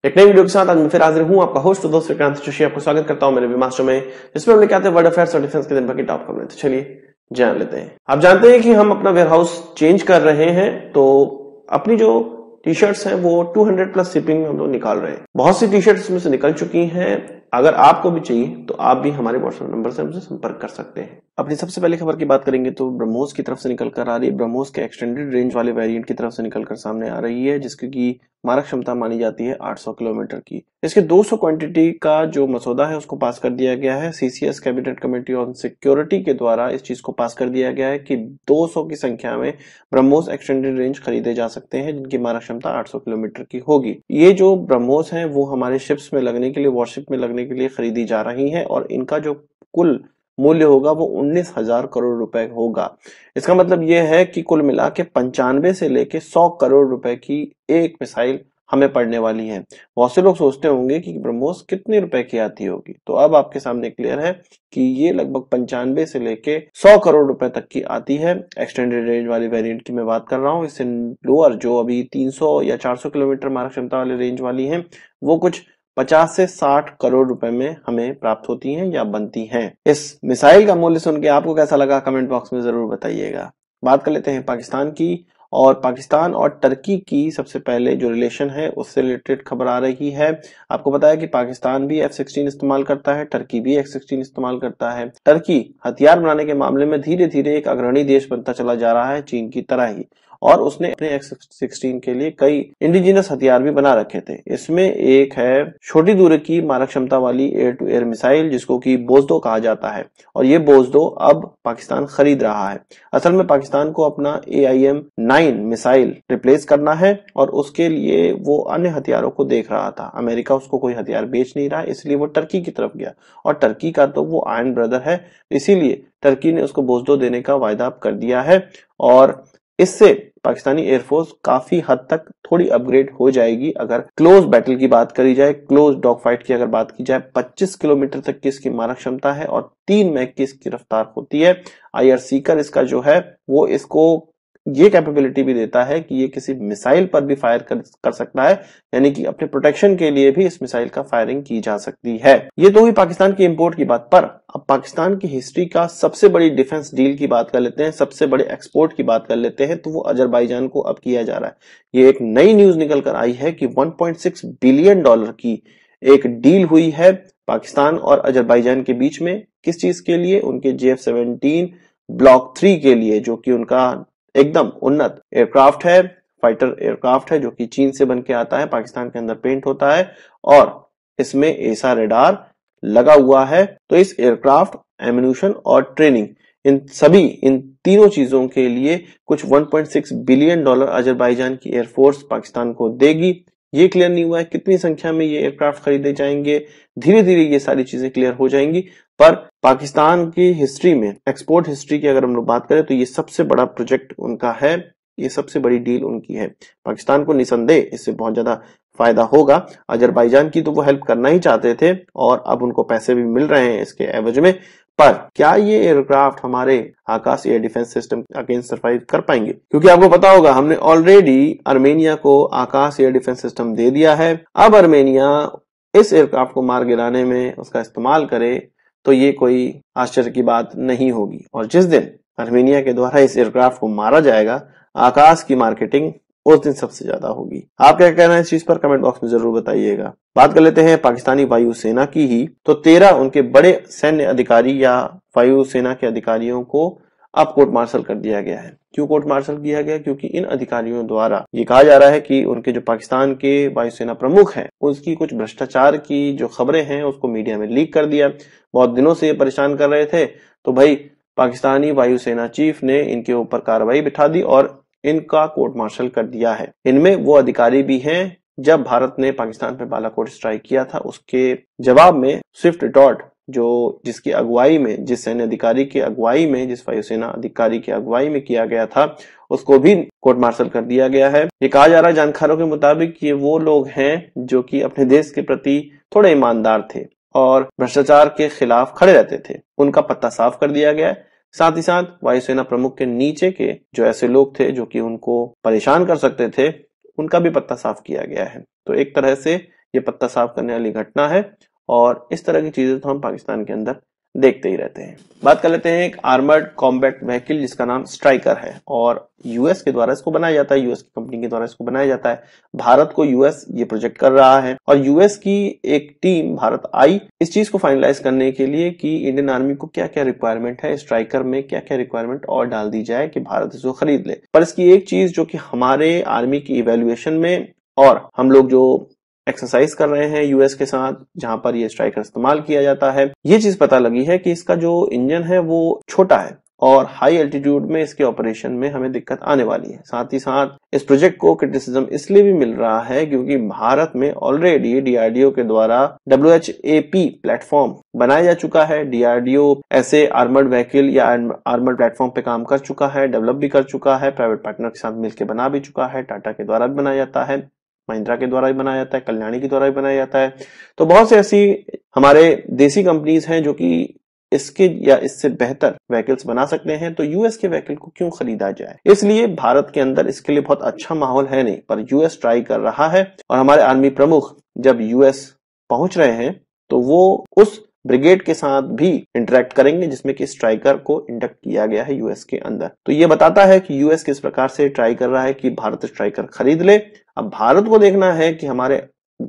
एक नई वीडियो के साथ आज मैं फिर हाजिर हूं, आपका होस्ट दोस्त विक्रांत जोशी। आपको स्वागत करता हूं मेरे विमास्टर में, जिसमें हम लेके आते हैं वर्ल्ड अफेयर्स और डिफेंस के दिन भर की टॉप खबरें। तो चलिए जान लेते हैं। आप जानते हैं कि हम अपना वेयरहाउस चेंज कर रहे हैं, तो अपनी जो टी शर्ट्स हैं वो 200 प्लस शिपिंग में हम लोग निकाल रहे हैं। बहुत सी टी शर्ट्स इसमें से निकल चुकी हैं। अगर आपको भी चाहिए तो आप भी हमारे व्हाट्सएप नंबर से हमसे संपर्क कर सकते हैं। अपनी सबसे पहले खबर की बात करेंगे तो ब्रह्मोस की तरफ से निकल कर आ रही है। ब्रह्मोस के एक्सटेंडेड रेंज वाले वेरिएंट की तरफ से निकलकर सामने आ रही है, जिसकी की मारक क्षमता मानी जाती है 800 किलोमीटर की। इसके 200 क्वांटिटी का जो मसौदा है उसको पास कर दिया गया है। CCS cabinet committee on security के द्वारा इस चीज को पास कर दिया गया है कि 200 की संख्या में ब्रह्मोस एक्सटेंडेड रेंज खरीदे जा सकते हैं, जिनकी मारक क्षमता 800 किलोमीटर की होगी। ये जो ब्रह्मोस है वो हमारे शिप्स में लगने के लिए, वॉरशिप में लगने के लिए खरीदी जा रही है और इनका जो कुल मूल्य होगा वो 19,000 करोड़ रुपए होगा। इसका मतलब यह है कि कुल मिला के 95 से लेके 100 करोड़ रुपए की एक मिसाइल हमें पड़ने वाली है। बहुत से लोग सोचते होंगे कि ब्रह्मोस कितने रुपए की आती होगी, तो अब आपके सामने क्लियर है कि ये लगभग 95 से लेके 100 करोड़ रुपए तक की आती है। एक्सटेंडेड रेंज वाली वेरिएंट की मैं बात कर रहा हूँ। इससे लोअर जो अभी 300 या 400 किलोमीटर मारक क्षमता वाले रेंज वाली है वो कुछ 50 से 60 करोड़ रुपए में हमें प्राप्त होती हैं या बनती हैं। इस मिसाइल का मूल्य सुन के आपको कैसा लगा कमेंट बॉक्स में जरूर बताइएगा। बात कर लेते हैं पाकिस्तान की, और पाकिस्तान और टर्की की सबसे पहले जो रिलेशन है उससे रिलेटेड खबर आ रही है। आपको पता है कि पाकिस्तान भी F-16 इस्तेमाल करता है, टर्की भी F-16 इस्तेमाल करता है। टर्की हथियार बनाने के मामले में धीरे धीरे एक अग्रणी देश बनता चला जा रहा है, चीन की तरह ही, और उसने अपने F-16 के लिए कई इंडिजिनस हथियार भी बना रखे थे। इसमें एक है छोटी दूरी की मारक क्षमता वाली एयर टू एयर मिसाइल, जिसको कि बोजदो कहा जाता है, और ये बोजदो अब पाकिस्तान खरीद रहा है। असल में पाकिस्तान को अपना AIM-9 मिसाइल रिप्लेस करना है और उसके लिए वो अन्य हथियारों को देख रहा था। अमेरिका उसको कोई हथियार बेच नहीं रहा, इसलिए वो टर्की की तरफ गया, और टर्की का तो वो आयरन ब्रदर है, इसीलिए टर्की ने उसको बोजदो देने का वायदा कर दिया है। और इससे पाकिस्तानी एयरफोर्स काफी हद तक थोड़ी अपग्रेड हो जाएगी। अगर क्लोज बैटल की बात करी जाए, क्लोज डॉग फाइट की अगर बात की जाए, 25 किलोमीटर तक की इसकी मारक क्षमता है और 3 मैक की इसकी रफ्तार होती है। IR सीकर इसका जो है वो इसको ये कैपेबिलिटी भी देता है कि ये किसी मिसाइल पर भी फायर कर सकता है, यानी कि अपने प्रोटेक्शन के लिए भी इस मिसाइल का फायरिंग की जा सकती है। ये तो हुई पाकिस्तान की इंपोर्ट की बात, पर अब पाकिस्तान की हिस्ट्री का सबसे बड़ी डिफेंस डील की बात कर लेते हैं, सबसे बड़े एक्सपोर्ट की बात कर लेते हैं, तो वो अजरबैजान को अब किया जा रहा है। ये एक नई न्यूज निकल कर आई है कि 1.6 बिलियन डॉलर की एक डील हुई है पाकिस्तान और अजरबैजान के बीच में। किस चीज के लिए? उनके JF-17 ब्लॉक 3 के लिए, जो कि उनका एकदम उन्नत एयरक्राफ्ट है, फाइटर एयरक्राफ्ट है, जो कि चीन से बन के आता है, पाकिस्तान के अंदर पेंट होता है और इसमें एसा रेडार लगा हुआ है। तो इस एयरक्राफ्ट, एम्यूनिशन और ट्रेनिंग, इन तीनों चीजों के लिए कुछ 1.6 बिलियन डॉलर अजरबैजान की एयरफोर्स पाकिस्तान को देगी। ये क्लियर नहीं हुआ है कितनी संख्या में ये एयरक्राफ्ट खरीदे जाएंगे, धीरे धीरे ये सारी चीजें क्लियर हो जाएंगी। पर पाकिस्तान की हिस्ट्री में, एक्सपोर्ट हिस्ट्री की अगर हम लोग बात करें, तो ये सबसे बड़ा प्रोजेक्ट उनका है, ये सबसे बड़ी डील उनकी है। पाकिस्तान को निसंदेह इससे बहुत ज्यादा फायदा होगा। अजरबैजान की तो वो हेल्प करना ही चाहते थे और अब उनको पैसे भी मिल रहे हैं इसके एवज में। पर क्या ये एयरक्राफ्ट हमारे Akash air defence system against survive कर पाएंगे? क्योंकि आपको पता होगा हमने ऑलरेडी आर्मेनिया को आकाश एयर डिफेंस सिस्टम दे दिया है। अब आर्मेनिया इस एयरक्राफ्ट को मार गिराने में उसका इस्तेमाल करे तो ये कोई आश्चर्य की बात नहीं होगी। और जिस दिन आर्मेनिया के द्वारा इस एयरक्राफ्ट को मारा जाएगा, आकाश की मार्केटिंग उस दिन सबसे ज्यादा होगी। आप क्या कहना है इस चीज पर कमेंट बॉक्स में जरूर बताइएगा। बात कर लेते हैं पाकिस्तानी वायुसेना की ही, तो 13 उनके बड़े सैन्य अधिकारी या वायुसेना के अधिकारियों को अब कोर्ट मार्शल कर दिया गया है। क्यों कोर्ट मार्शल किया गया? क्योंकि इन अधिकारियों द्वारा ये कहा जा रहा है कि उनके जो पाकिस्तान के वायुसेना प्रमुख हैं उसकी कुछ भ्रष्टाचार की जो खबरें हैं उसको मीडिया में लीक कर दिया। बहुत दिनों से ये परेशान कर रहे थे, तो भाई पाकिस्तानी वायुसेना चीफ ने इनके ऊपर कार्रवाई बिठा दी और इनका कोर्ट मार्शल कर दिया है। इनमें वो अधिकारी भी हैं जब भारत ने पाकिस्तान पर बालाकोट स्ट्राइक किया था, उसके जवाब में स्विफ्ट डॉट, जो जिसकी अगुवाई में, जिस सैन्य अधिकारी की अगुवाई में, जिस वायुसेना अधिकारी की अगुवाई में किया गया था, उसको भी कोर्ट मार्शल कर दिया गया है। ये कहा जा रहा है जानकारों के मुताबिक ये वो लोग हैं जो कि अपने देश के प्रति थोड़े ईमानदार थे और भ्रष्टाचार के खिलाफ खड़े रहते थे, उनका पत्ता साफ कर दिया गया है। साथ ही साथ वायुसेना प्रमुख के नीचे के जो ऐसे लोग थे जो कि उनको परेशान कर सकते थे, उनका भी पत्ता साफ किया गया है। तो एक तरह से ये पत्ता साफ करने वाली घटना है और इस तरह की चीजें तो हम पाकिस्तान के अंदर देखते ही रहते हैं। बात कर लेते हैं एक आर्मर्ड कॉम्बैट व्हीकल जिसका नाम स्ट्राइकर है और यूएस के द्वारा इसको बनाया जाता है, यूएस की कंपनी के द्वारा इसको बनाया जाता है। भारत को यूएस ये प्रोजेक्ट कर रहा है और यूएस की एक टीम भारत आई इस चीज को फाइनलाइज करने के लिए कि इंडियन आर्मी को क्या क्या रिक्वायरमेंट है, स्ट्राइकर में क्या क्या रिक्वायरमेंट और डाल दी जाए कि भारत इसको खरीद ले। पर इसकी एक चीज जो कि हमारे आर्मी की इवेल्युएशन में और हम लोग जो एक्सरसाइज कर रहे हैं यूएस के साथ जहां पर ये स्ट्राइकर इस्तेमाल किया जाता है, ये चीज पता लगी है कि इसका जो इंजन है वो छोटा है और हाई एल्टीट्यूड में इसके ऑपरेशन में हमें दिक्कत आने वाली है। साथ ही साथ इस प्रोजेक्ट को क्रिटिसिज्म इसलिए भी मिल रहा है क्योंकि भारत में ऑलरेडी डीआरडीओ के द्वारा WHAP प्लेटफॉर्म बनाया जा चुका है। डीआरडीओ ऐसे आर्मर्ड व्हीकल या आर्मर्ड प्लेटफॉर्म पे काम कर चुका है, डेवलप भी कर चुका है, प्राइवेट पार्टनर के साथ मिलकर बना भी चुका है। टाटा के द्वारा भी बनाया जाता है, महिंद्रा के द्वारा भी बनाया जाता है, कल्याणी के द्वारा भी बनाया जाता है। तो बहुत से ऐसी हमारे देसी कंपनीज हैं जो कि इसके या इससे बेहतर व्हीकल्स बना सकते हैं, तो यूएस के व्हीकल को क्यों खरीदा जाए। इसलिए भारत के अंदर इसके लिए बहुत अच्छा माहौल है नहीं, पर यूएस ट्राई कर रहा है और हमारे आर्मी प्रमुख जब यूएस पहुंच रहे हैं तो वो उस ब्रिगेड के साथ भी इंटरेक्ट करेंगे जिसमें कि स्ट्राइकर को इंडक्ट किया गया है यूएस के अंदर। तो ये बताता है कि यूएस किस प्रकार से ट्राई कर रहा है कि भारत स्ट्राइकर खरीद ले। अब भारत को देखना है कि हमारे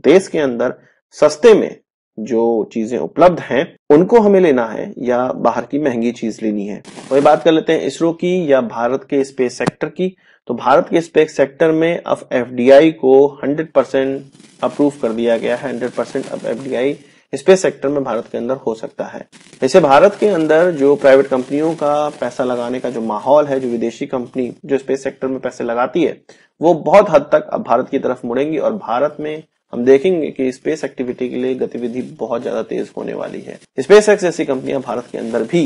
देश के अंदर सस्ते में जो चीजें उपलब्ध हैं उनको हमें लेना है या बाहर की महंगी चीज लेनी है। वही बात कर लेते हैं इसरो की या भारत के स्पेस सेक्टर की। तो भारत के स्पेस सेक्टर में अब एफडीआई को 100% अप्रूव कर दिया गया है। 100% अब एफडीआई स्पेस सेक्टर में भारत के अंदर हो सकता है। ऐसे भारत के अंदर जो प्राइवेट कंपनियों का पैसा लगाने का जो माहौल है, जो विदेशी कंपनी जो स्पेस सेक्टर में पैसे लगाती है, वो बहुत हद तक अब भारत की तरफ मुड़ेंगी और भारत में हम देखेंगे कि स्पेस एक्टिविटी के लिए गतिविधि बहुत ज्यादा तेज होने वाली है। स्पेस एक्स जैसी कंपनियां भारत के अंदर भी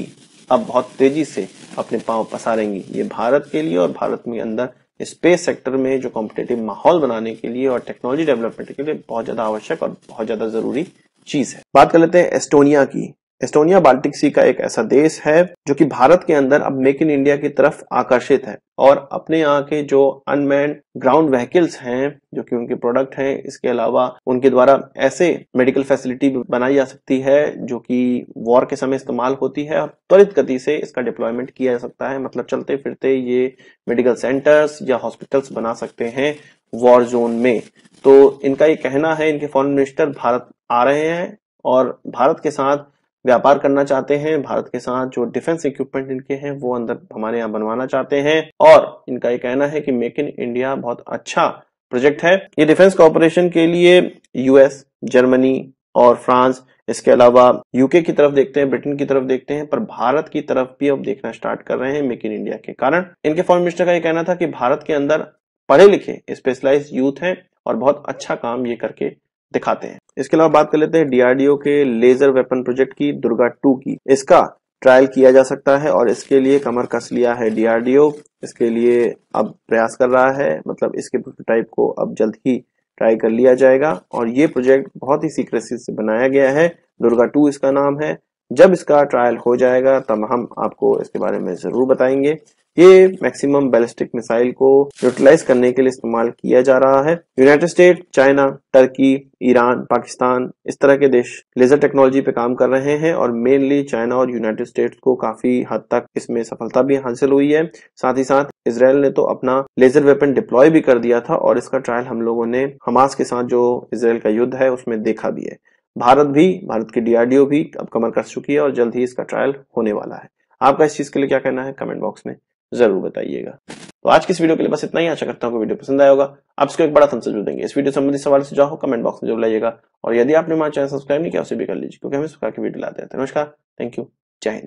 अब बहुत तेजी से अपने पांव पसारेंगी। ये भारत के लिए और भारत में अंदर स्पेस सेक्टर में जो कॉम्पिटिटिव माहौल बनाने के लिए और टेक्नोलॉजी डेवलपमेंट के लिए बहुत ज्यादा आवश्यक और बहुत ज्यादा जरूरी चीज है। बात कर लेते हैं एस्टोनिया की। एस्टोनिया बाल्टिक सी का एक ऐसा देश है जो कि भारत के अंदर अब मेक इन इंडिया की तरफ आकर्षित है और अपने यहाँ के जो अनमैन्ड ग्राउंड व्हीकल्स हैं जो कि उनके प्रोडक्ट हैं, इसके अलावा उनके द्वारा ऐसे मेडिकल फैसिलिटी बनाई जा सकती है जो कि वॉर के समय इस्तेमाल होती है और त्वरित गति से इसका डिप्लॉयमेंट किया जा सकता है। मतलब चलते फिरते ये मेडिकल सेंटर्स या हॉस्पिटल्स बना सकते हैं वॉर जोन में। तो इनका ये कहना है, इनके फॉरेन मिनिस्टर भारत आ रहे हैं और भारत के साथ व्यापार करना चाहते हैं, भारत के साथ जो डिफेंस इक्विपमेंट इनके हैं वो अंदर हमारे यहाँ बनवाना चाहते हैं और इनका ये कहना है कि मेक इन इंडिया बहुत अच्छा प्रोजेक्ट है। ये डिफेंस कॉर्पोरेशन के लिए यूएस, जर्मनी और फ्रांस, इसके अलावा यूके की तरफ देखते हैं, ब्रिटेन की तरफ देखते हैं, पर भारत की तरफ भी अब देखना स्टार्ट कर रहे हैं मेक इन इंडिया के कारण। इनके फॉरेन मिनिस्टर का ये कहना था कि भारत के अंदर पढ़े लिखे स्पेशलाइज्ड यूथ हैं और बहुत अच्छा काम ये करके दिखाते हैं। इसके अलावा बात कर लेते हैं डीआरडीओ के लेजर वेपन प्रोजेक्ट की, दुर्गा 2 की। इसका ट्रायल किया जा सकता है और इसके लिए कमर कस लिया है डीआरडीओ। इसके लिए अब प्रयास कर रहा है, मतलब इसके प्रोटोटाइप को अब जल्द ही ट्राई कर लिया जाएगा और ये प्रोजेक्ट बहुत ही सीक्रेसी से बनाया गया है। दुर्गा 2 इसका नाम है। जब इसका ट्रायल हो जाएगा तब हम आपको इसके बारे में जरूर बताएंगे। ये मैक्सिमम बैलिस्टिक मिसाइल को न्यूट्रलाइज करने के लिए इस्तेमाल किया जा रहा है। United state, China, Turkey, Iran, Pakistan, इस तरह के देश लेजर टेक्नोलॉजी पे काम कर रहे हैं और मेनली चाइना और यूनाइटेड स्टेट्स को काफी हद तक इसमें सफलता भी हासिल हुई है। साथ ही साथ इजराइल ने तो अपना लेजर वेपन डिप्लॉय भी कर दिया था और इसका ट्रायल हम लोगों ने हमास के साथ जो इजराइल का युद्ध है उसमें देखा भी है। भारत की डीआरडीओ भी अब कमर कस चुकी है और जल्द ही इसका ट्रायल होने वाला है। आपका इस चीज के लिए क्या कहना है कमेंट बॉक्स में जरूर बताइएगा। तो आज की इस वीडियो के लिए बस इतना ही। आशा करता हूँ कि वीडियो पसंद आया होगा। आप इसको एक बड़ा थम्स अप जरूर देंगे। इस वीडियो संबंधी सवाल सुझाव हो कमेंट बॉक्स में जरूर लाइएगा और यदि आपने हमारा चैनल सब्सक्राइब नहीं किया उसे भी कर लीजिए क्योंकि हम इस प्रकार की वीडियो लाते रहते हैं। नमस्कार, थैंक यू, जय हिंद।